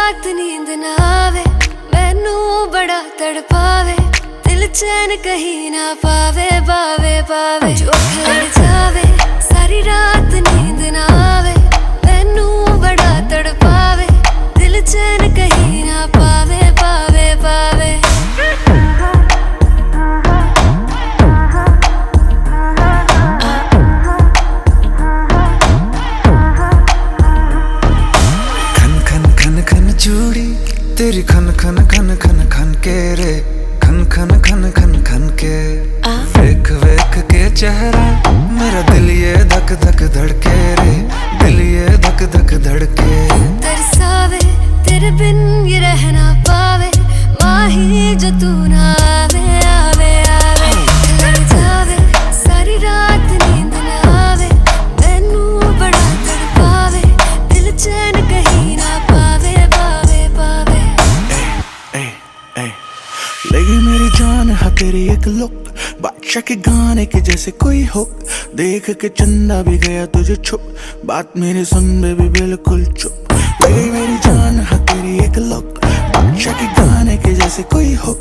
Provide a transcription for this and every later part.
रात नींद ना आवे, मैनू बड़ा तड़पावे, दिल चैन कहीं ना पावे, पावे पावे। जो लड़ जावे, सारी रात नींद ना आवे, मैनू बड़ा तड़पावे, दिल चैन कहीं ना पावे, पावे पावे। चूड़ी तेरी खन खन खन खन खन के रे, खन खन खन खन खन के। वेख वेख के चेहरा मेरा दिल ये धक धक धड़के रे, दिल ये धक धक धड़के। तरसावे तेरे बिन ये रह ना पावे, माही जो तू ना आवे आवे आवे। लड़ जावे सारी रात नींद ना आवे, मैनू बड़ा तड़पावे, दिल चैन कहीं ना पावे, पावे पावे। लगी मेरी जान है तेरी एक लुक, बादशाह के गाने के जैसे कोई हो, देख के चंदा भी गया तुझे छुप, बात मेरी सुन बेबी बिल्कुल चुप। लगी मेरी जान है तेरी एक लुक, बादशाह के गाने के जैसे कोई हो,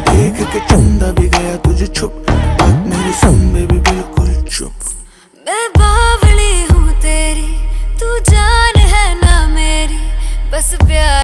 देख के चंदा भी गया तुझे छुप, बात मेरी सुन बेबी बिल्कुल चुप। मैं बावली हूँ तेरी, तू जान है ना मेरी, बस प्यार